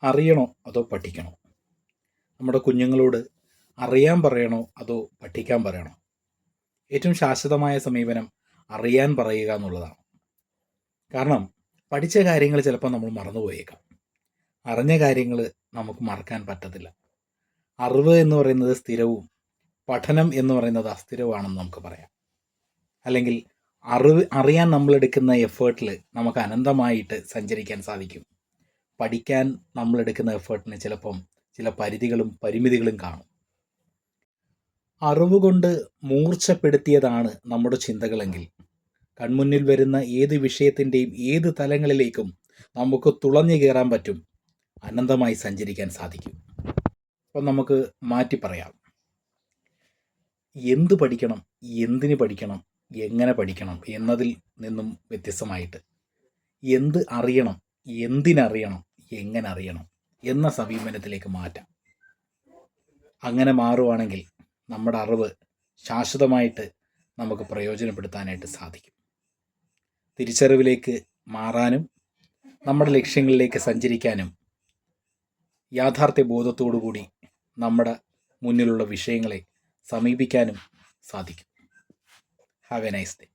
അറിയണോ അതോ പഠിക്കണോ? നമ്മുടെ കുഞ്ഞുങ്ങളോട് അറിയാൻ പറയണോ അതോ പഠിക്കാൻ പറയണോ? ഏറ്റവും ശാശ്വതമായ സമീപനം അറിയാൻ പറയുക എന്നുള്ളതാണ്. കാരണം പഠിച്ച കാര്യങ്ങൾ ചിലപ്പോൾ നമ്മൾ മറന്നുപോയേക്കാം. അറിഞ്ഞ കാര്യങ്ങൾ നമുക്ക് മറക്കാൻ പറ്റത്തില്ല. അറിവ് എന്ന് പറയുന്നത് സ്ഥിരവും പഠനം എന്ന് പറയുന്നത് അസ്ഥിരവുമാണെന്ന് നമുക്ക് പറയാം. അല്ലെങ്കിൽ അറിയാൻ നമ്മളെടുക്കുന്ന എഫേർട്ടിൽ നമുക്ക് അനന്തമായിട്ട് സഞ്ചരിക്കാൻ സാധിക്കും. പഠിക്കാൻ നമ്മളെടുക്കുന്ന എഫേർട്ടിന് ചിലപ്പം ചില പരിധികളും പരിമിതികളും കാണും. അറിവ് കൊണ്ട് മൂർച്ചപ്പെടുത്തിയതാണ് നമ്മുടെ ചിന്തകളെങ്കിൽ കൺമുന്നിൽ വരുന്ന ഏത് വിഷയത്തിൻ്റെയും ഏത് തലങ്ങളിലേക്കും നമുക്ക് തുളഞ്ഞു കയറാൻ പറ്റും, അനന്തമായി സഞ്ചരിക്കാൻ സാധിക്കും. അപ്പം നമുക്ക് മാറ്റി പറയാം. എന്ത് പഠിക്കണം, എന്തിന് പഠിക്കണം, എങ്ങനെ പഠിക്കണം എന്നതിൽ നിന്നും വ്യത്യസ്തമായിട്ട് എന്ത് അറിയണം, എന്തിനറിയണം, എങ്ങനെ അറിയണം എന്ന സമീപനത്തിലേക്ക് മാറ്റാം. അങ്ങനെ മാറുവാണെങ്കിൽ നമ്മുടെ അറിവ് ശാശ്വതമായിട്ട് നമുക്ക് പ്രയോജനപ്പെടുത്താനായിട്ട് സാധിക്കും. തിരിച്ചറിവിലേക്ക് മാറാനും നമ്മുടെ ലക്ഷ്യങ്ങളിലേക്ക് സഞ്ചരിക്കാനും യാഥാർത്ഥ്യ ബോധത്തോടു കൂടി നമ്മുടെ മുന്നിലുള്ള വിഷയങ്ങളെ സമീപിക്കാനും സാധിക്കും. Have A nice day.